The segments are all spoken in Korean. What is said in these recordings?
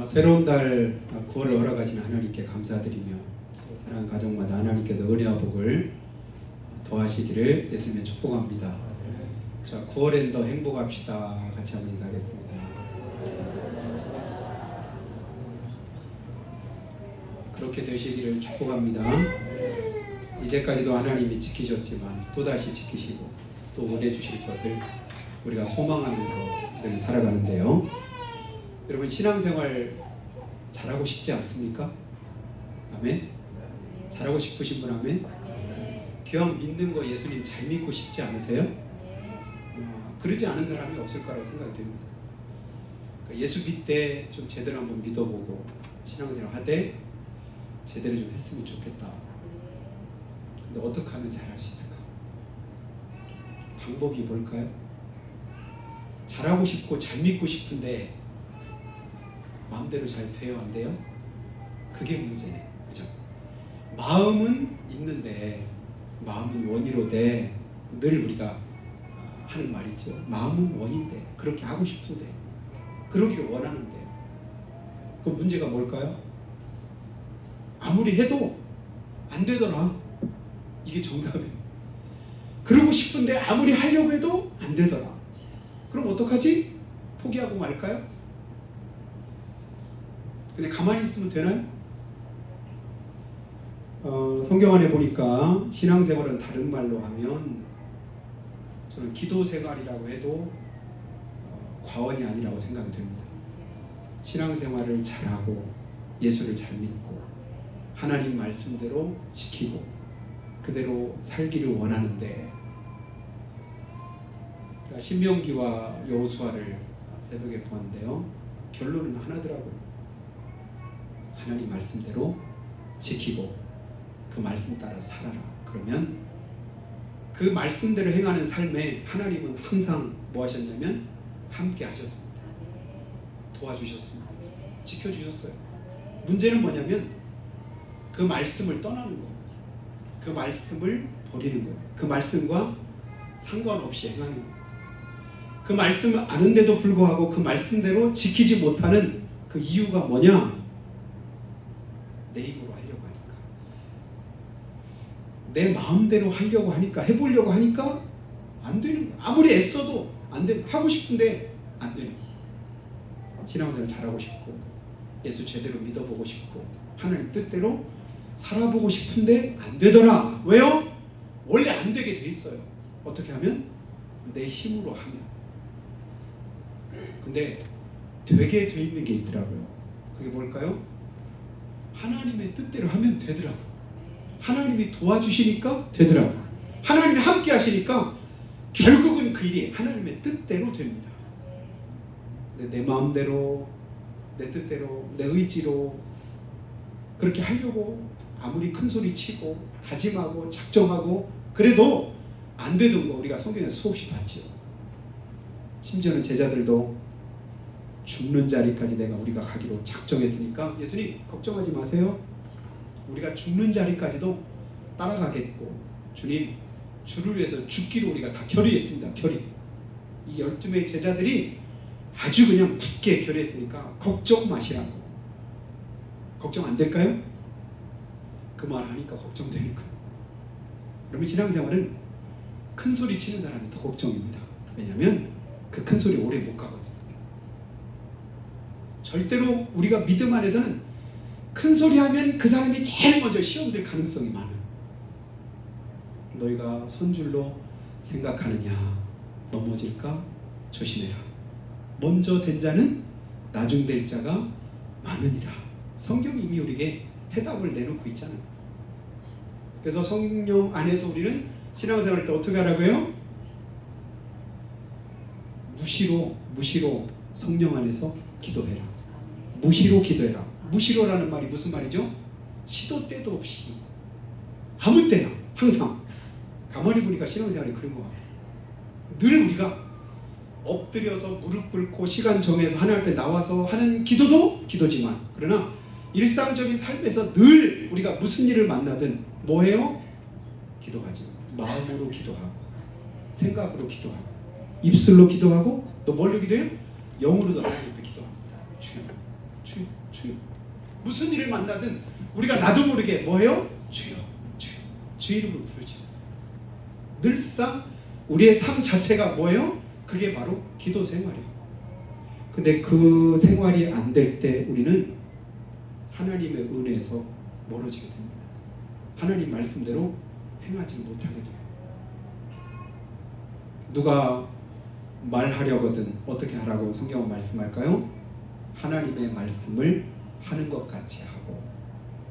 새로운 달 9월을 허락하신 하나님께 감사드리며 또 사랑하는 가정마다 하나님께서 은혜와 복을 더하시기를 예수님의 축복합니다. 자, 9월엔 더 행복합시다. 같이 한번 인사하겠습니다. 그렇게 되시기를 축복합니다. 이제까지도 하나님이 지키셨지만 또다시 지키시고 또 은혜 주실 것을 우리가 소망하면서 늘 살아가는데요. 여러분, 신앙생활 잘하고 싶지 않습니까? 아멘? 잘하고 싶으신 분 아멘? 기왕 믿는 거 예수님 잘 믿고 싶지 않으세요? 그러지 않은 사람이 없을 거라고 생각이 됩니다. 그러니까 예수 믿되 좀 제대로 한번 믿어보고 신앙생활 하되 제대로 좀 했으면 좋겠다. 근데 어떻게 하면 잘할 수 있을까? 방법이 뭘까요? 잘하고 싶고 잘 믿고 싶은데 마음대로 잘 돼요, 안 돼요? 그게 문제네, 그죠? 마음은 있는데 마음은 원이로 돼. 늘 우리가 하는 말이죠. 마음은 원인데 그렇게 하고 싶은데 그러기를 원하는데 그 문제가 뭘까요? 아무리 해도 안 되더라. 이게 정답이에요. 그러고 싶은데 아무리 하려고 해도 안 되더라. 그럼 어떡하지? 포기하고 말까요? 근데 가만히 있으면 되나요? 성경 안에 보니까 신앙생활은 다른 말로 하면 저는 기도생활이라고 해도 과언이 아니라고 생각이 됩니다. 신앙생활을 잘하고 예수를 잘 믿고 하나님 말씀대로 지키고 그대로 살기를 원하는데, 신명기와 여호수아를 새벽에 보았는데요. 결론은 하나더라고요. 하나님 말씀대로 지키고 그 말씀 따라 살아라. 그러면 그 말씀대로 행하는 삶에 하나님은 항상 뭐 하셨냐면 함께 하셨습니다. 도와주셨습니다. 지켜주셨어요. 문제는 뭐냐면 그 말씀을 떠나는 거예요. 그 말씀을 버리는 거예요. 그 말씀과 상관없이 행하는 거예요. 그 말씀을 아는데도 불구하고 그 말씀대로 지키지 못하는 그 이유가 뭐냐? 내 힘으로 하려고 하니까, 내 마음대로 하려고 하니까, 해보려고 하니까 안 되는 거예요. 아무리 애써도 안 되는, 하고 싶은데 안 되는 거예요. 신앙생활 잘하고 싶고 예수 제대로 믿어보고 싶고 하나님 뜻대로 살아보고 싶은데 안 되더라. 왜요? 원래 안 되게 돼 있어요. 어떻게 하면? 내 힘으로 하면. 근데 되게 돼 있는 게 있더라고요. 그게 뭘까요? 하나님의 뜻대로 하면 되더라고요. 하나님이 도와주시니까 되더라고요. 하나님이 함께 하시니까 결국은 그 일이 하나님의 뜻대로 됩니다. 근데 내 마음대로, 내 뜻대로, 내 의지로 그렇게 하려고 아무리 큰 소리 치고 다짐하고 작정하고 그래도 안 되던 거 우리가 성경에서 수없이 봤죠. 심지어는 제자들도 죽는 자리까지 우리가 가기로 작정했으니까 예수님 걱정하지 마세요. 우리가 죽는 자리까지도 따라가겠고, 주님 주를 위해서 죽기로 우리가 다 결의했습니다. 결의. 이 12명의 제자들이 아주 그냥 굳게 결의했으니까 걱정 마시라고. 걱정 안 될까요? 그 말 하니까 걱정되니까. 여러분, 신앙생활은 큰 소리 치는 사람이 더 걱정입니다. 왜냐하면 그 큰 소리 오래 못 가거든요. 절대로 우리가 믿음 안에서는 큰 소리 하면 그 사람이 제일 먼저 시험 들 가능성이 많아요. 너희가 선줄로 생각하느냐? 넘어질까? 조심해라. 먼저 된 자는 나중 될 자가 많으니라. 성경이 이미 우리에게 해답을 내놓고 있잖아요. 그래서 성령 안에서 우리는 신앙생활을 때 어떻게 하라고요? 무시로 성령 안에서 기도해라. 무시로 기도해라. 무시로라는 말이 무슨 말이죠? 시도 때도 없이 아무 때나 항상. 가만히 보니까 신앙생활이 그런 것 같아요. 늘 우리가 엎드려서 무릎 꿇고 시간 정해서 하나님 앞에 나와서 하는 기도도 기도지만, 그러나 일상적인 삶에서 늘 우리가 무슨 일을 만나든 뭐해요? 기도하죠. 마음으로 기도하고 생각으로 기도하고 입술로 기도하고 또 뭘로 기도해요? 영으로도 하나님 앞에 기도합니다. 주여, 주여, 주여. 무슨 일을 만나든 우리가 나도 모르게 뭐예요? 주여, 주여, 주 이름을 부르죠. 늘상 우리의 삶 자체가 뭐예요? 그게 바로 기도 생활이에요. 근데 그 생활이 안 될 때 우리는 하나님의 은혜에서 멀어지게 됩니다. 하나님 말씀대로 행하지 못하게 돼요. 누가 말하려거든 어떻게 하라고 성경은 말씀할까요? 하나님의 말씀을 하는 것 같이 하고,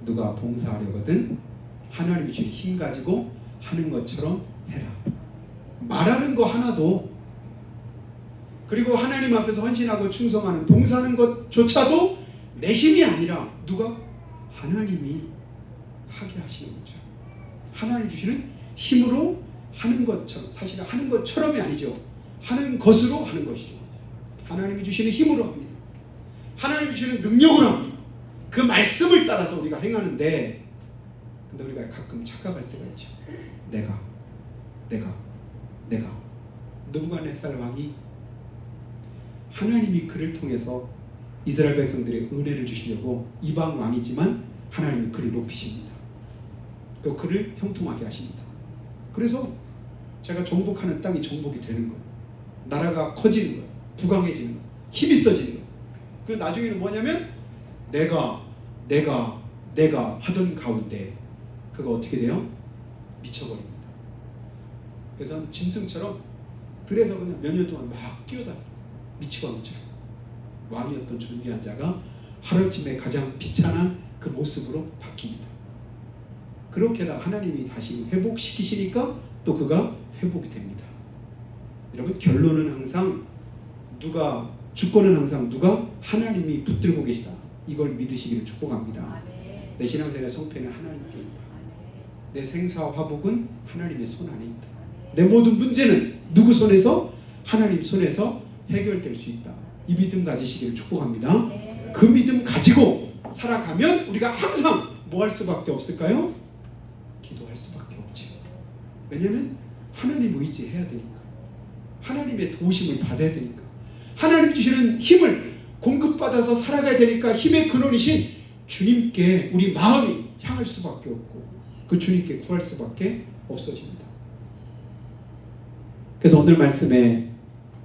누가 봉사하려거든 하나님이 주신 힘 가지고 하는 것처럼 해라. 말하는 거 하나도, 그리고 하나님 앞에서 헌신하고 충성하는 봉사하는 것조차도 내 힘이 아니라 누가? 하나님이 하게 하시는 거죠. 하나님 주시는 힘으로 하는 것처럼, 사실은 하는 것처럼이 아니죠. 하는 것으로 하는 것이죠. 하나님이 주시는 힘으로 합니다. 하나님이 주시는 능력으로 합니다. 그 말씀을 따라서 우리가 행하는데, 근데 우리가 가끔 착각할 때가 있죠. 내가 느부갓네살 왕이 하나님이 그를 통해서 이스라엘 백성들의 은혜를 주시려고 이방 왕이지만 하나님이 그를 높이십니다. 또 그를 형통하게 하십니다. 그래서 제가 정복하는 땅이 정복이 되는 거예요. 나라가 커지는 거예요. 부강해지는 거예요. 힘이 있어지는 거예요. 그 나중에는 뭐냐면 내가 하던 가운데 그거 어떻게 돼요? 미쳐버립니다. 그래서 짐승처럼 들에서 그냥 몇 년 동안 막 뛰어다녀요. 미치광이처럼. 왕이었던 존귀한 자가 하루아침에 가장 비참한 그 모습으로 바뀝니다. 그렇게다 하나님이 다시 회복시키시니까 또 그가 회복이 됩니다. 여러분, 결론은 항상 주권은 항상 누가? 하나님이 붙들고 계시다. 이걸 믿으시기를 축복합니다. 내 신앙생활의 성패는 하나님께 있다. 내 생사와 화복은 하나님의 손 안에 있다. 내 모든 문제는 누구 손에서? 하나님 손에서 해결될 수 있다. 이 믿음 가지시기를 축복합니다. 그 믿음 가지고 살아가면 우리가 항상 뭐 할 수밖에 없을까요? 기도할 수밖에 없지. 왜냐하면 하나님 의지해야 되니까. 하나님의 도우심을 받아야 되니까. 하나님 주시는 힘을 공급받아서 살아가야 되니까 힘의 근원이신 주님께 우리 마음이 향할 수밖에 없고 그 주님께 구할 수밖에 없어집니다. 그래서 오늘 말씀에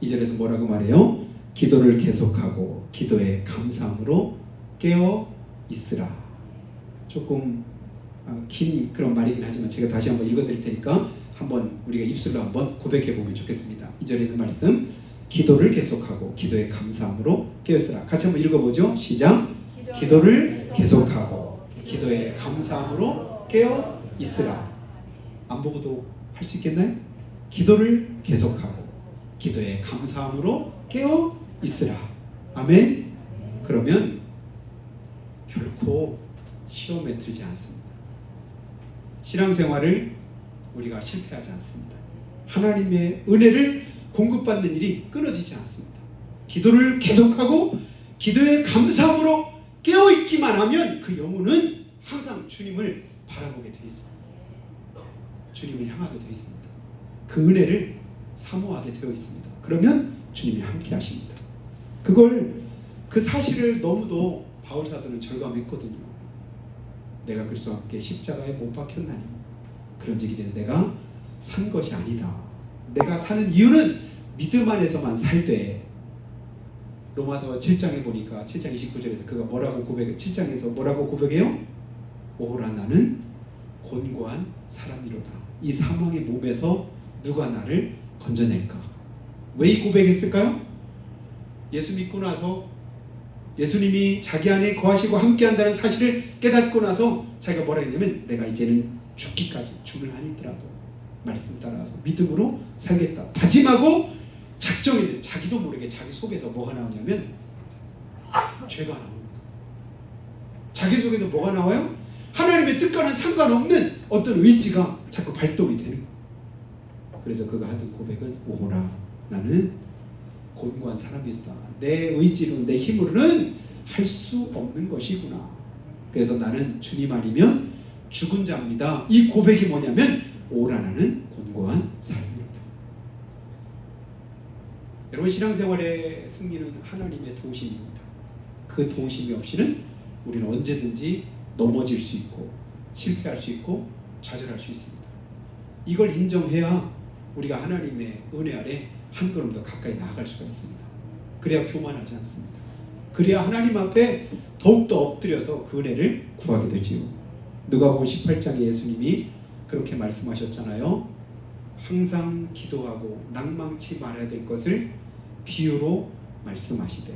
2절에서 뭐라고 말해요? 기도를 계속하고 기도에 감사함으로 깨어 있으라. 조금 긴 그런 말이긴 하지만 제가 다시 한번 읽어드릴 테니까 한번 우리가 입술로 한번 고백해 보면 좋겠습니다. 2절에 있는 말씀, 기도를 계속하고 기도에 감사함으로 깨어 있으라. 같이 한번 읽어보죠. 시작. 기도를 계속하고 기도에 감사함으로 깨어 있으라. 안 보고도 할 수 있겠나요? 기도를 계속하고 기도에 감사함으로 깨어 있으라. 아멘. 그러면 결코 시험에 들지 않습니다. 신앙생활을 우리가 실패하지 않습니다. 하나님의 은혜를 공급받는 일이 끊어지지 않습니다. 기도를 계속하고 기도에 감사함으로 깨어있기만 하면 그 영혼은 항상 주님을 바라보게 되어 있습니다. 주님을 향하게 되어 있습니다. 그 은혜를 사모하게 되어 있습니다. 그러면 주님이 함께 하십니다. 그 사실을 너무도 바울 사도는 절감했거든요. 내가 그리스도와 함께 십자가에 못 박혔나니 그런즉 이제는 내가 산 것이 아니다. 내가 사는 이유는 믿음 안에서만 살되. 로마서 7장에 보니까 7장 29절에서 그가 뭐라고 고백해? 7장에서 뭐라고 고백해요? 오라 나는 곤고한 사람이로다. 이 사망의 몸에서 누가 나를 건져낼까? 왜 이 고백했을까요? 예수 믿고 나서 예수님이 자기 안에 거하시고 함께한다는 사실을 깨닫고 나서 자기가 뭐라 했냐면 내가 이제는 죽기까지 죽을 한이 있더라도 말씀 따라서 믿음으로 살겠다 다짐하고 작정했는데 자기도 모르게 자기 속에서 뭐가 나오냐면 죄가 나옵니다. 자기 속에서 뭐가 나와요? 하나님의 뜻과는 상관없는 어떤 의지가 자꾸 발동이 되는 거예요. 그래서 그가 하던 고백은 오호라 나는 곤고한 사람이다. 내 의지로 내 힘으로는 할 수 없는 것이구나. 그래서 나는 주님 아니면 죽은 자입니다. 이 고백이 뭐냐면 오라 나는 곤고한 사람이다. 여러분, 신앙생활의 승리는 하나님의 도우심입니다. 그 도우심이 없이는 우리는 언제든지 넘어질 수 있고 실패할 수 있고 좌절할 수 있습니다. 이걸 인정해야 우리가 하나님의 은혜 아래 한 걸음 더 가까이 나아갈 수가 있습니다. 그래야 교만하지 않습니다. 그래야 하나님 앞에 더욱더 엎드려서 그 은혜를 구하게 되지요. 누가복음 18장에 예수님이 그렇게 말씀하셨잖아요. 항상 기도하고 낭망치 말아야 될 것을 비유로 말씀하시되,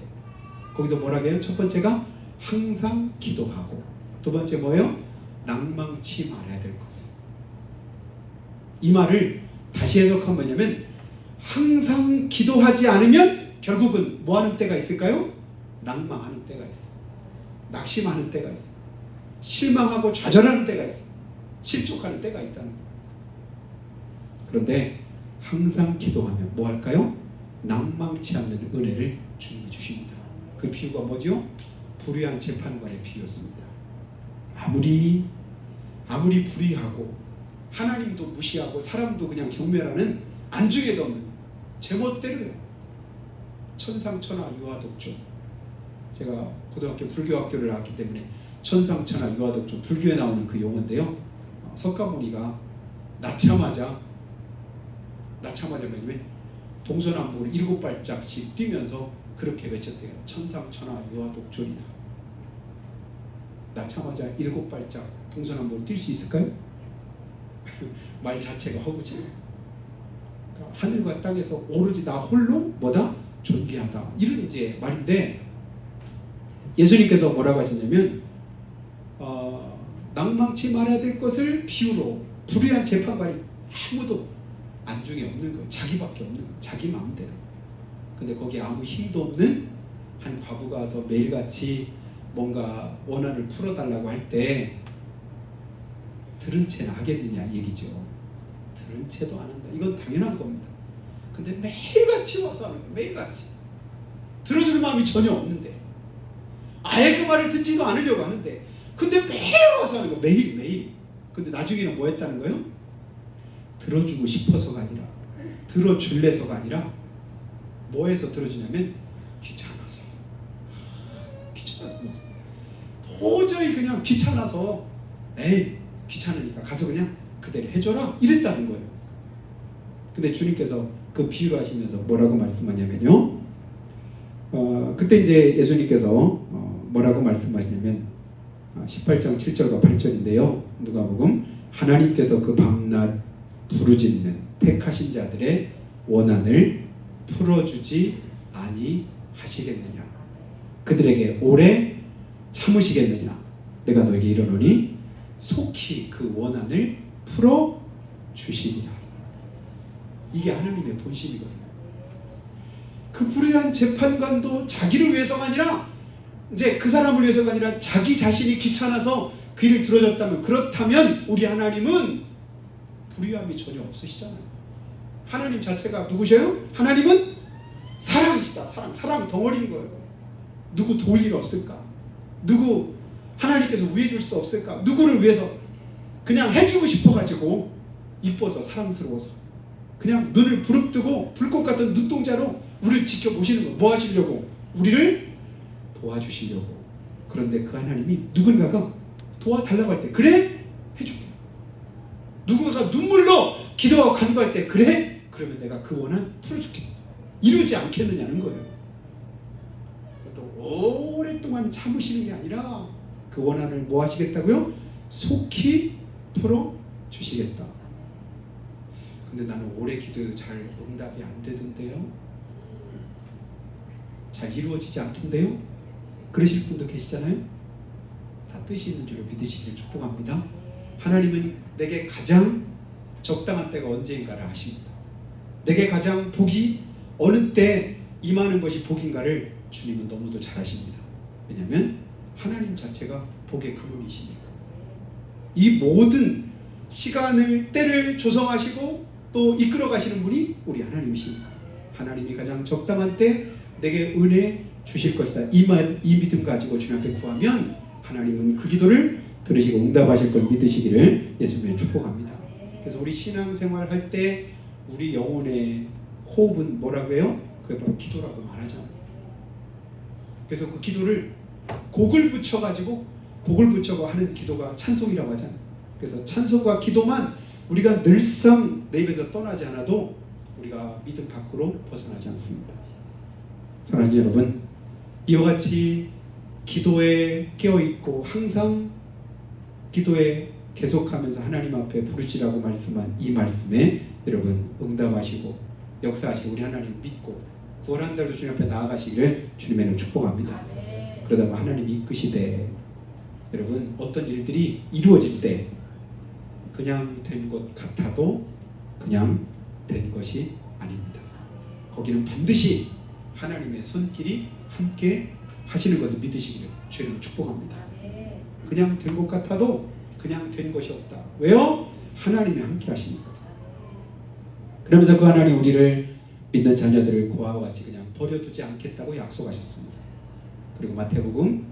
거기서 뭐라고 해요? 첫 번째가 항상 기도하고, 두 번째 뭐예요? 낭망치 말아야 될 것을. 이 말을 다시 해석하면 뭐냐면, 항상 기도하지 않으면 결국은 뭐 하는 때가 있을까요? 낭망하는 때가 있어요. 낙심하는 때가 있어요. 실망하고 좌절하는 때가 있어요. 실족하는 때가 있다는 거예요. 그런데 항상 기도하면 뭐 할까요? 낭망치 않는 은혜를 주님이 주십니다. 그 비유가 뭐죠? 불의한 재판관의 비유였습니다. 아무리 불의하고 하나님도 무시하고 사람도 그냥 경멸하는 안중에도 없는 제멋대로요. 천상천하 유아독존. 제가 고등학교 불교학교를 나왔기 때문에 천상천하 유아독존, 불교에 나오는 그 용어인데요. 석가모니가 낳자마자 뭐냐면 동서남북을 7발짝씩 뛰면서 그렇게 외쳤대요. 천상천하 유아독존이다. 낳자마자 7발짝 동서남북을 뛸 수 있을까요? 말 자체가 허구지. 그러니까 하늘과 땅에서 오로지 나 홀로 뭐다? 존귀하다. 이런 이제 말인데, 예수님께서 뭐라고 하셨냐면 낭망치 말아야 될 것을 비유로, 불의한 재판관이 아무도 안중에 없는 거예요. 자기밖에 없는 거예요. 자기 마음대로. 근데 거기에 아무 힘도 없는 한 과부가 와서 매일같이 뭔가 원한을 풀어달라고 할 때 들은 채는 하겠느냐 얘기죠. 들은 채도 안 한다. 이건 당연한 겁니다. 근데 매일같이 와서 하는 거예요. 매일같이. 들어줄 마음이 전혀 없는데, 아예 그 말을 듣지도 않으려고 하는데, 근데 매일 와서 하는 거예요. 매일. 근데 나중에는 뭐 했다는 거예요? 들어주고 싶어서가 아니라, 들어줄래서가 아니라 뭐해서 들어주냐면 귀찮아서. 도저히 그냥 귀찮아서, 에이 귀찮으니까 가서 그냥 그대로 해줘라 이랬다는 거예요. 근데 주님께서 그 비유를 하시면서 뭐라고 말씀하냐면요, 그때 이제 예수님께서 뭐라고 말씀하시냐면 18장 7절과 8절인데요. 누가복음, 하나님께서 그 밤낮 부르짖는 택하신 자들의 원한을 풀어주지 아니하시겠느냐? 그들에게 오래 참으시겠느냐? 내가 너에게 이르노니 속히 그 원한을 풀어주시리라. 이게 하나님의 본심이거든요. 그 불의한 재판관도 자기를 위해서가 아니라, 이제 그 사람을 위해서가 아니라 자기 자신이 귀찮아서 그 일을 들어줬다면, 그렇다면 우리 하나님은 불의함이 전혀 없으시잖아요. 하나님 자체가 누구셔요? 하나님은 사랑이시다. 사랑 덩어리인 거예요. 누구 도울 일 없을까? 누구 하나님께서 위해 줄 수 없을까? 누구를 위해서 그냥 해주고 싶어가지고, 이뻐서 사랑스러워서 그냥 눈을 부릅뜨고 불꽃 같은 눈동자로 우리를 지켜보시는 거예요. 뭐 하시려고? 우리를 도와주시려고. 그런데 그 하나님이 누군가가 도와달라고 할 때, 그래? 해줄게. 누군가가 눈물로 기도하고 간구할 때, 그래? 그러면 내가 그 원한 풀어줄게. 이러지 않겠느냐는 거예요. 또 오랫동안 참으시는 게 아니라 그 원한을 뭐 하시겠다고요? 속히 풀어주시겠다. 근데 나는 오래 기도해도 잘 응답이 안 되던데요? 잘 이루어지지 않던데요? 그러실 분도 계시잖아요? 다 뜻이 있는 줄로 믿으시기를 축복합니다. 하나님은 내게 가장 적당한 때가 언제인가를 아십니다. 내게 가장 복이 어느 때 임하는 것이 복인가를 주님은 너무도 잘 아십니다. 왜냐하면 하나님 자체가 복의 근원이시니까. 이 모든 시간을, 때를 조성하시고 또 이끌어 가시는 분이 우리 하나님이시니까, 하나님이 가장 적당한 때 내게 은혜 주실 것이다. 이 믿음 가지고 주님 앞에 구하면 하나님은 그 기도를 들으시고 응답하실 걸 믿으시기를 예수님의 축복합니다. 그래서 우리 신앙생활 할 때 우리 영혼의 호흡은 뭐라고 해요? 그게 바로 기도라고 말하잖아요. 그래서 그 기도를 곡을 붙여가지고 곡을 붙여고 하는 기도가 찬송이라고 하잖아요. 그래서 찬송과 기도만 우리가 늘상 내 입에서 떠나지 않아도 우리가 믿음 밖으로 벗어나지 않습니다. 사랑하는 여러분, 이와 같이 기도에 깨어있고 항상 기도에 계속하면서 하나님 앞에 부르짖으라고 말씀한 이 말씀에 여러분 응답하시고 역사하시고 우리 하나님 믿고 구원한 날도 주님 앞에 나아가시기를 주님의 이름으로 축복합니다. 그러다가 하나님이 이끄시되 여러분 어떤 일들이 이루어질 때 그냥 된 것 같아도 그냥 된 것이 아닙니다. 거기는 반드시 하나님의 손길이 함께 하시는 것을 믿으시기를 주님을 축복합니다. 그냥 된 것 같아도 그냥 된 것이 없다. 왜요? 하나님이 함께 하시니까. 그러면서 그 하나님 우리를 믿는 자녀들을 고아와 같이 그냥 버려두지 않겠다고 약속하셨습니다. 그리고 마태복음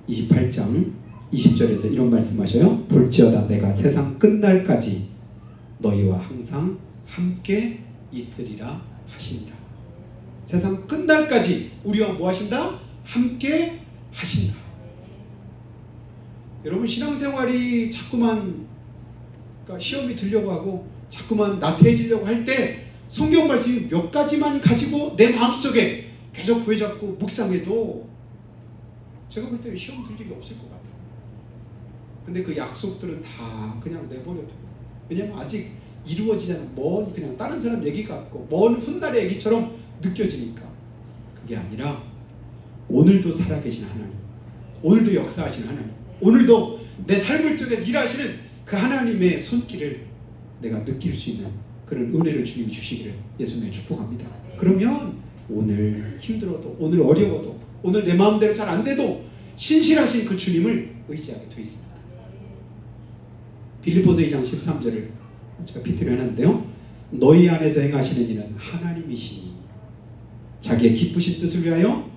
28장 20절에서 이런 말씀하셔요. 볼지어다 내가 세상 끝날까지 너희와 항상 함께 있으리라 하시니라. 세상 끝날까지 우리와 뭐 하신다? 함께 하신다. 여러분 신앙생활이 자꾸만 그러니까 시험이 들려고 하고 자꾸만 나태해지려고 할 때 성경 말씀이 몇 가지만 가지고 내 마음속에 계속 부여잡고 묵상해도 제가 볼 때 시험 들 일이 없을 것 같아요. 근데 그 약속들은 다 그냥 내버려둬요. 왜냐면 아직 이루어지지 않은 먼 그냥 다른 사람 얘기 같고 먼 훗날의 얘기처럼 느껴지니까. 그게 아니라 오늘도 살아계신 하나님, 오늘도 역사하시는 하나님, 오늘도 내 삶을 통해서 일하시는 그 하나님의 손길을 내가 느낄 수 있는 그런 은혜를 주님이 주시기를 예수님의 축복합니다. 그러면 오늘 힘들어도 오늘 어려워도 오늘 내 마음대로 잘 안 돼도 신실하신 그 주님을 의지하게 되어 있습니다. 빌립보서 2장 13절을 제가 PT로 해놨는데요. 너희 안에서 행하시는 이는 하나님이시니 자기의 기쁘신 뜻을 위하여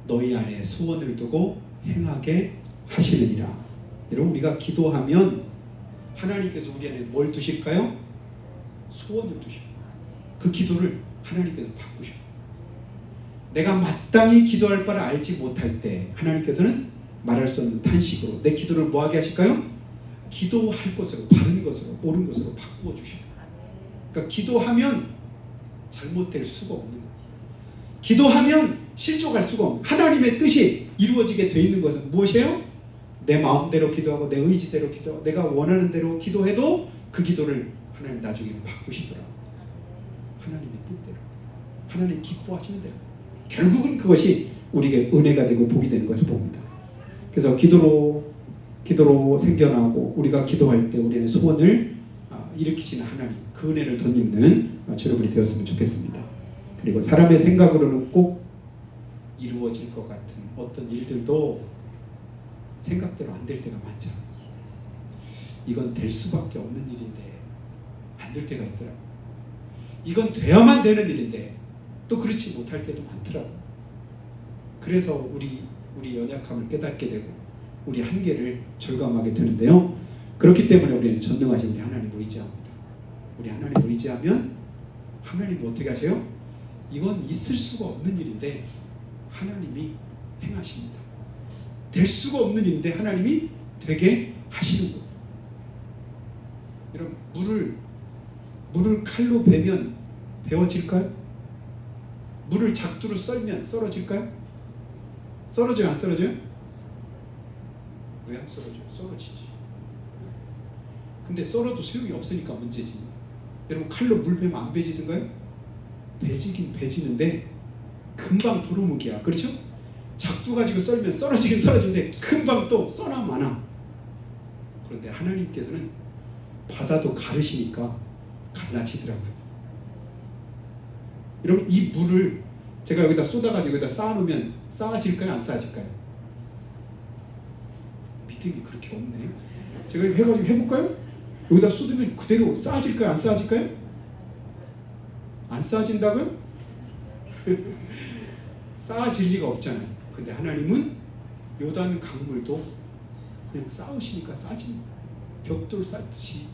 너희 안에 소원을 두고 행하게 하시느니라. 여러분 우리가 기도하면 하나님께서 우리 안에 뭘 두실까요? 소원을 두셔. 그 기도를 하나님께서 바꾸셔. 내가 마땅히 기도할 바를 알지 못할 때 하나님께서는 말할 수 없는 탄식으로 내 기도를 뭐하게 하실까요? 기도할 것으로 바른 것으로 옳은 것으로 바꾸어 주셔. 그러니까 기도하면 잘못될 수가 없는 거예요. 기도하면 실족할 수가 없는 하나님의 뜻이 이루어지게 되어 있는 것은 무엇이에요? 내 마음대로 기도하고 내 의지대로 기도하고 내가 원하는 대로 기도해도 그 기도를 하나님 나중에 바꾸시더라고요. 하나님의 뜻대로 하나님 기뻐하시는 대로 결국은 그것이 우리에게 은혜가 되고 복이 되는 것을 봅니다. 그래서 기도로 생겨나고 우리가 기도할 때 우리의 소원을 일으키시는 하나님 그 은혜를 덧입는 여러분이 되었으면 좋겠습니다. 그리고 사람의 생각으로는 꼭 이루어질 것 같은 어떤 일들도 생각대로 안 될 때가 많죠. 이건 될 수밖에 없는 일인데 안 될 때가 있더라고요. 이건 돼야만 되는 일인데 또 그렇지 못할 때도 많더라고요. 그래서 우리 연약함을 깨닫게 되고 우리 한계를 절감하게 되는데요. 그렇기 때문에 우리는 전능하신 우리 하나님을 의지합니다. 우리 하나님을 의지하면 하나님 어떻게 하세요? 이건 있을 수가 없는 일인데 하나님이 행하십니다. 될 수가 없는 일인데 하나님이 되게 하시는 거예요. 여러분 물을 칼로 베면 베어질까요? 물을 작두로 썰면 썰어질까요? 썰어져요? 안 썰어져요? 왜 안 썰어져요? 썰어지지. 근데 썰어도 소용이 없으니까 문제지. 여러분 칼로 물 베면 안 베지던가요? 베지긴 베지는데 금방 도루묵이야. 그렇죠? 작두 가지고 썰면 썰어지긴 썰어지는데 금방 또 써나 마나. 그런데 하나님께서는 바다도 가르시니까 갈라지더라고요. 여러분 이 물을 제가 여기다 쏟아가지고 여기다 쌓아놓으면 쌓아질까요? 안 쌓아질까요? 믿음이 그렇게 없네. 제가 이거 해가지고 해볼까요? 여기다 쏟으면 그대로 쌓아질까요? 안 쌓아질까요? 안 쌓아진다고요? 쌓아질 리가 없잖아요. 근데 하나님은 요단 강물도 그냥 쌓으시니까 쌓아집니다. 벽돌 쌓듯이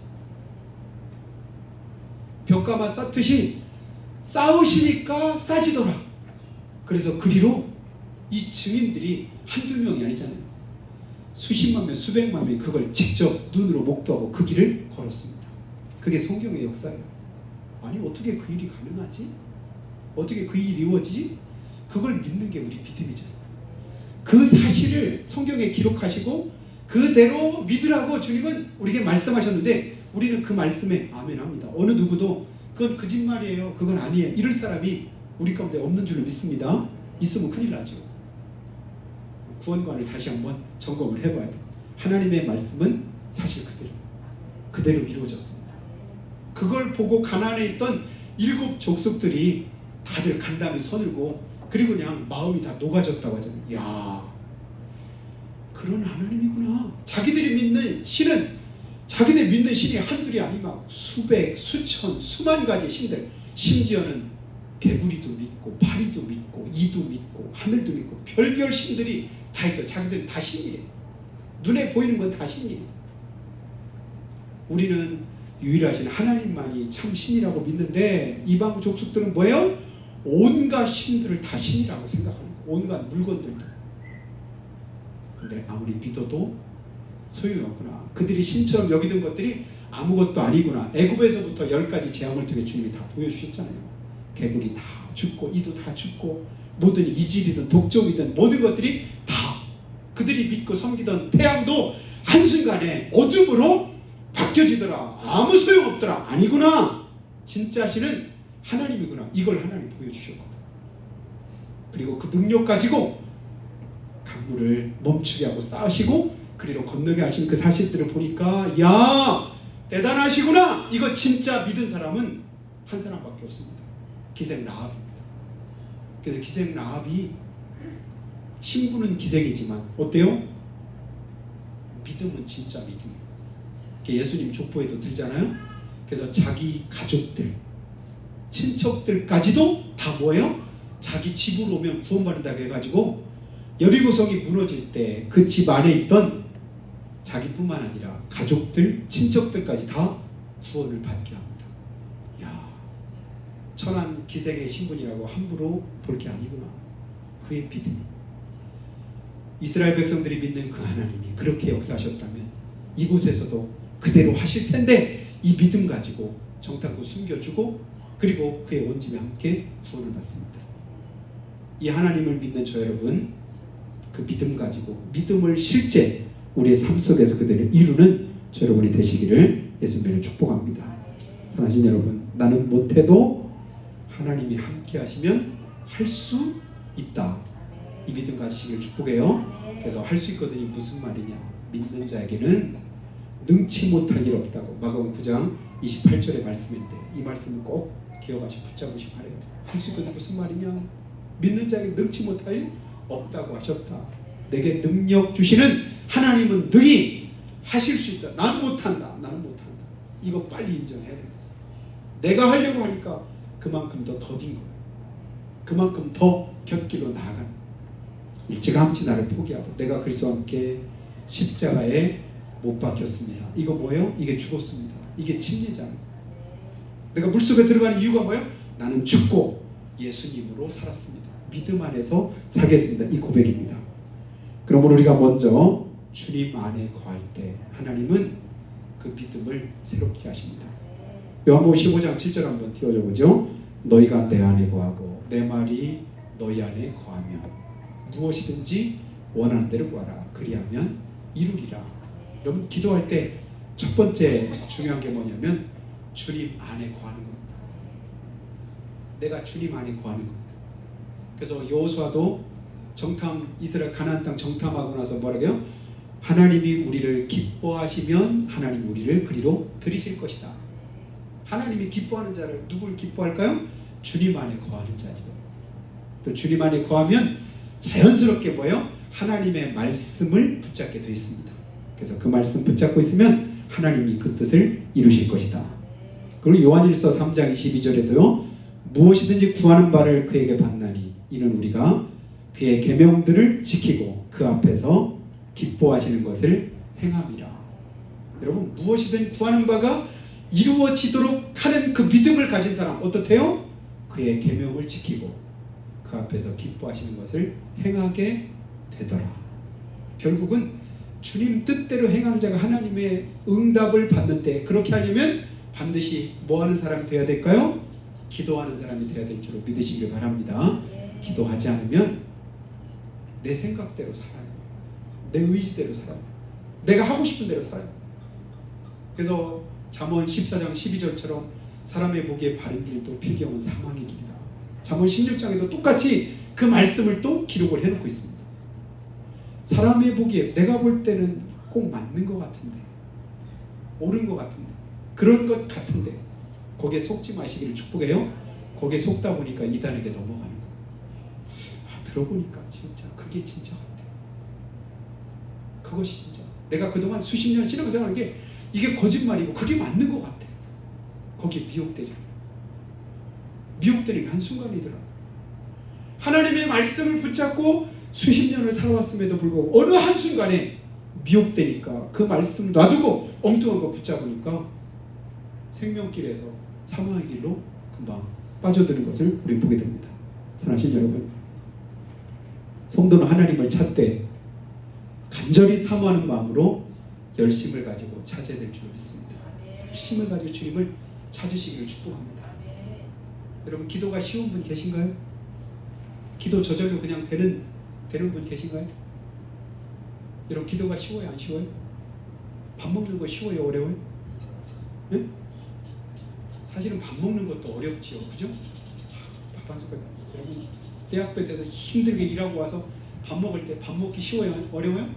벽가마 쌓듯이 쌓으시니까 쌓지더라. 그래서 그리로 이 증인들이 한두 명이 아니잖아요. 수십만 명, 수백만 명이 그걸 직접 눈으로 목도하고 그 길을 걸었습니다. 그게 성경의 역사예요. 아니 어떻게 그 일이 가능하지? 어떻게 그 일이 이루어지지? 그걸 믿는 게 우리 믿음이잖아요. 그 사실을 성경에 기록하시고 그대로 믿으라고 주님은 우리에게 말씀하셨는데 우리는 그 말씀에 아멘합니다. 어느 누구도 그건 거짓말이에요, 그건 아니에요 이럴 사람이 우리 가운데 없는 줄로 믿습니다. 있으면 큰일 나죠. 구원관을 다시 한번 점검을 해봐야 돼요. 하나님의 말씀은 사실 그대로 이루어졌습니다. 그걸 보고 가나안에 있던 7 족속들이 다들 간담이 서늘고 그리고 그냥 마음이 다 녹아졌다고 하잖아요. 야, 그런 하나님이구나. 자기들이 믿는 신이 한둘이 아니면 수백, 수천, 수만 가지 신들, 심지어는 개구리도 믿고 파리도 믿고 이도 믿고 하늘도 믿고 별별 신들이 다 있어. 자기들이 다 신이에요. 눈에 보이는 건 다 신이에요. 우리는 유일하신 하나님만이 참 신이라고 믿는데 이방 족속들은 뭐예요? 온갖 신들을 다 신이라고 생각하는 거예요. 온갖 물건들도. 근데 아무리 믿어도 소용이 없구나. 그들이 신처럼 여기던 것들이 아무것도 아니구나. 애굽에서부터 10가지 재앙을 통해 주님이 다 보여주셨잖아요. 개구리 다 죽고 이도 다 죽고 모든 이질이든 독종이든 모든 것들이 다 그들이 믿고 섬기던 태양도 한순간에 어둠으로 바뀌어지더라. 아무 소용없더라. 아니구나. 진짜 신은 하나님이구나. 이걸 하나님 보여주셨거든. 그리고 그 능력 가지고 강물을 멈추게 하고 쌓으시고 그리로 건너게 하신 그 사실들을 보니까 야, 대단하시구나. 이거 진짜 믿은 사람은 한 사람밖에 없습니다. 기생 라합입니다. 그래서 기생 라합이 신분은 기생이지만 어때요? 믿음은 진짜 믿음이에요. 예수님 족보에도 들잖아요. 그래서 자기 가족들, 친척들까지도 다 뭐예요? 자기 집으로 오면 구원받는다고 해가지고 여리고성이 무너질 때 그 집 안에 있던 자기뿐만 아니라 가족들, 친척들까지 다 구원을 받게 합니다. 야, 천한 기생의 신분이라고 함부로 볼 게 아니구나. 그의 믿음이. 이스라엘 백성들이 믿는 그 하나님이 그렇게 역사하셨다면 이곳에서도 그대로 하실 텐데 이 믿음 가지고 정탐구 숨겨주고 그리고 그의 온 집에 함께 구원을 받습니다. 이 하나님을 믿는 저 여러분, 그 믿음 가지고 믿음을 실제 우리의 삶 속에서 그대로 이루는 저 여러분이 되시기를 예수님으로 축복합니다. 사랑하신 여러분, 나는 못해도 하나님이 함께 하시면 할 수 있다. 이 믿음 가지시기를 축복해요. 그래서 할 수 있거든요. 무슨 말이냐? 믿는 자에게는 능치 못할 일 없다고 마가복음 9장 28절의 말씀인데 이 말씀을 꼭 기억하시고 붙잡으시기 바래요. 할 수 있거든요. 무슨 말이냐? 믿는 자에게 능치 못할 일 없다고 하셨다. 내게 능력 주시는 하나님은 능히 하실 수 있다. 나는 못한다. 이거 빨리 인정해야 됩니다. 내가 하려고 하니까 그만큼 더 더딘 거예요. 그만큼 더 곁길로 나아가는. 일찌감치 나를 포기하고 내가 그리스도와 함께 십자가에 못 박혔습니다. 이거 뭐예요? 이게 죽었습니다. 이게 침례잖아요. 내가 물속에 들어가는 이유가 뭐예요? 나는 죽고 예수님으로 살았습니다. 믿음 안에서 살겠습니다. 이 고백입니다. 그러므로 우리가 먼저 주님 안에 거할 때 하나님은 그 믿음을 새롭게 하십니다. 요한복음 15장 7절 한번 띄워줘 보죠. 너희가 내 안에 거하고 내 말이 너희 안에 거하면 무엇이든지 원하는 대로 구하라. 그리하면 이루리라. 여러분 기도할 때 첫 번째 중요한 게 뭐냐면 주님 안에 거하는 겁니다. 내가 주님 안에 거하는 겁니다. 그래서 여호수아도 정탐 이스라엘 가나안 땅 정탐하고 나서 뭐라고요? 하나님이 우리를 기뻐하시면 하나님 우리를 그리로 들이실 것이다. 하나님이 기뻐하는 자를 누굴 기뻐할까요? 주님 안에 거하는 자죠. 또 주님 안에 거하면 자연스럽게 뭐예요? 하나님의 말씀을 붙잡게 되어 있습니다. 그래서 그 말씀 붙잡고 있으면 하나님이 그 뜻을 이루실 것이다. 그리고 요한일서 3장 22절에도요. 무엇이든지 구하는 바를 그에게 받나니 이는 우리가 그의 계명들을 지키고 그 앞에서 기뻐하시는 것을 행함이라. 여러분 무엇이든 구하는 바가 이루어지도록 하는 그 믿음을 가진 사람 어떻대요? 그의 계명을 지키고 그 그 앞에서 기뻐하시는 것을 행하게 되더라. 결국은 주님 뜻대로 행하는 자가 하나님의 응답을 받는데, 그렇게 하려면 반드시 뭐 하는 사람이 되어야 될까요? 기도하는 사람이 되어야 될 줄로 믿으시길 바랍니다. 기도하지 않으면 내 생각대로 살아요. 내 의지대로 살아요. 내가 하고 싶은 대로 살아요. 그래서 잠언 14장 12절처럼 사람의 보기에 바른 길도 필경은 사망의 길이다. 잠언 16장에도 똑같이 그 말씀을 또 기록을 해놓고 있습니다. 사람의 보기에 내가 볼 때는 꼭 맞는 것 같은데, 옳은 것 같은데, 그런 것 같은데 거기에 속지 마시기를 축복해요. 거기에 속다 보니까 이단에게 넘어가는 거예요. 들어보니까 진짜 그게 진짜 같아. 그것이 진짜 내가 그동안 수십 년 신앙생활한 게 이게 거짓말이고 그게 맞는 것 같아. 거기에 미혹되죠. 미혹되는 게 한순간이더라고요. 하나님의 말씀을 붙잡고 수십 년을 살아왔음에도 불구하고 어느 한순간에 미혹되니까 그 말씀을 놔두고 엉뚱한 거 붙잡으니까 생명길에서 사망의 길로 금방 빠져드는 것을 우리 보게 됩니다. 사랑하신 여러분, 성도는 하나님을 찾되 간절히 사모하는 마음으로 열심을 가지고 찾아야 될 줄 믿습니다. 열심을 가지고 주님을 찾으시기를 축복합니다. 여러분, 기도가 쉬운 분 계신가요? 기도 저절로 그냥 되는 분 계신가요? 여러분, 기도가 쉬워요, 안 쉬워요? 밥 먹는 거 쉬워요, 어려워요? 네? 사실은 밥 먹는 것도 어렵지요, 그죠? 밥 한 숟갈. 여러분, 대학교 때도 힘들게 일하고 와서 밥 먹을 때 밥 먹기 쉬워요, 어려워요?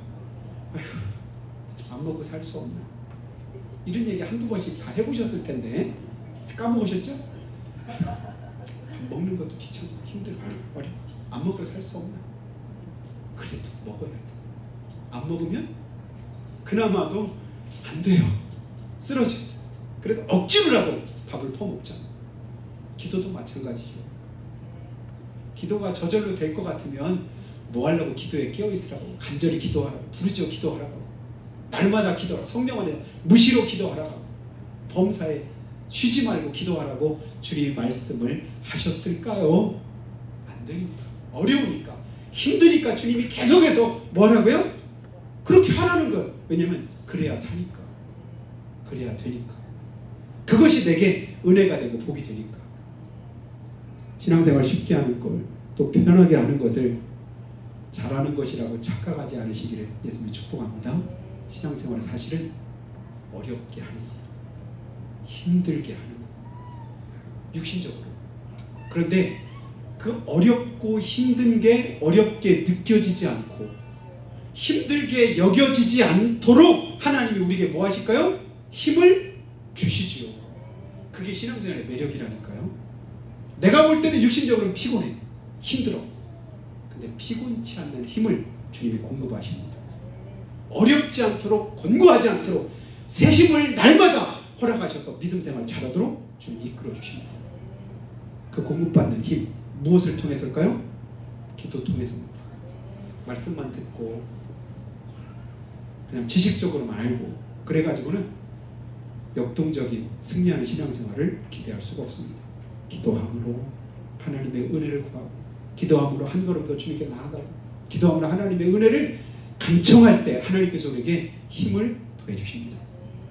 아휴, 안 먹고 살 수 없나? 이런 얘기 한두 번씩 다 해보셨을 텐데 까먹으셨죠? 밥 먹는 것도 귀찮고 힘들고 어려워. 안 먹고 살 수 없나? 그래도 먹어야 돼. 안 먹으면 그나마도 안 돼요. 쓰러져. 그래도 억지로라도 밥을 퍼먹잖아. 기도도 마찬가지죠. 기도가 저절로 될 것 같으면 뭐 하려고 기도에 깨어있으라고, 간절히 기도하라고, 부르짖어 기도하라고, 날마다 기도하라고, 성령 안에 무시로 기도하라고, 범사에 쉬지 말고 기도하라고 주님이 말씀을 하셨을까요? 안 됩니다. 어려우니까, 힘드니까 주님이 계속해서 뭐라고요? 그렇게 하라는 거예요. 왜냐면 그래야 사니까, 그래야 되니까, 그것이 내게 은혜가 되고 복이 되니까. 신앙생활 쉽게 하는 걸, 또 편하게 하는 것을 잘하는 것이라고 착각하지 않으시기를 예수님이 축복합니다. 신앙생활 사실은 어렵게 하는 것, 힘들게 하는 것, 육신적으로. 그런데 그 어렵고 힘든 게 어렵게 느껴지지 않고 힘들게 여겨지지 않도록 하나님이 우리에게 뭐 하실까요? 힘을 주시지요. 그게 신앙생활의 매력이라니까요. 내가 볼 때는 육신적으로 피곤해, 힘들어. 근데 피곤치 않는 힘을 주님이 공급하십니다. 어렵지 않도록, 권고하지 않도록 새 힘을 날마다 허락하셔서 믿음생활 잘하도록 주님이 이끌어 주십니다. 그 공급받는 힘, 무엇을 통해서일까요? 기도 통해서입니다. 말씀만 듣고 그냥 지식적으로만 알고 그래가지고는 역동적인 승리하는 신앙생활을 기대할 수가 없습니다. 기도함으로 하나님의 은혜를 구하고, 기도함으로 한 걸음 더 주님께 나아가고, 기도함으로 하나님의 은혜를 간청할 때 하나님께서 우리에게 힘을 더해 주십니다.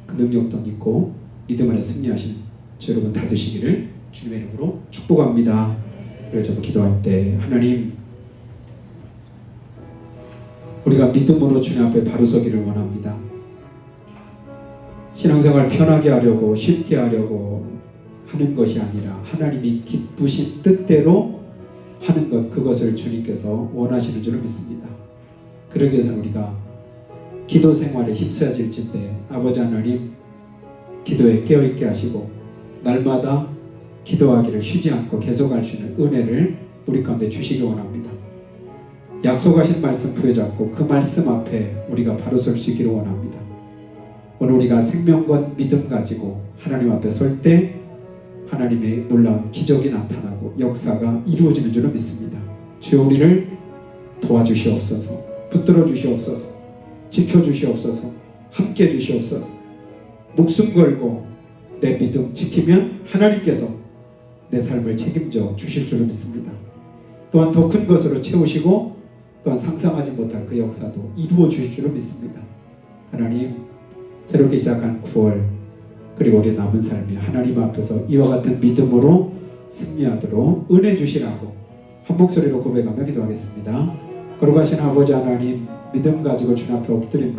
그 능력도 있고 믿음 안에 승리하시는 저 여러분 다 되시기를 주님의 이름으로 축복합니다. 그래서 저도 기도할 때 하나님, 우리가 믿음으로 주님 앞에 바로 서기를 원합니다. 신앙생활 편하게 하려고, 쉽게 하려고 하는 것이 아니라 하나님이 기쁘신 뜻대로 하는 것, 그것을 주님께서 원하시는 줄 믿습니다. 그러기 위해서 우리가 기도 생활에 힘써질 때 아버지 하나님, 기도에 깨어있게 하시고 날마다 기도하기를 쉬지 않고 계속할 수 있는 은혜를 우리 가운데 주시기 원합니다. 약속하신 말씀 부여잡고 그 말씀 앞에 우리가 바로 설 수 있기를 원합니다. 오늘 우리가 생명과 믿음 가지고 하나님 앞에 설 때 하나님의 놀라운 기적이 나타나고 역사가 이루어지는 줄을 믿습니다. 주여, 우리를 도와주시옵소서, 붙들어 주시옵소서, 지켜주시옵소서, 함께 주시옵소서. 목숨 걸고 내 믿음 지키면 하나님께서 내 삶을 책임져 주실 줄을 믿습니다. 또한 더 큰 것으로 채우시고 또한 상상하지 못할 그 역사도 이루어 주실 줄을 믿습니다. 하나님, 새롭게 시작한 9월 그리고 우리 남은 삶이 하나님 앞에서 이와 같은 믿음으로 승리하도록 은혜 주시라고 한 목소리로 고백하며 기도하겠습니다. 거룩하신 아버지 하나님, 믿음 가지고 주님 앞에 엎드립니다.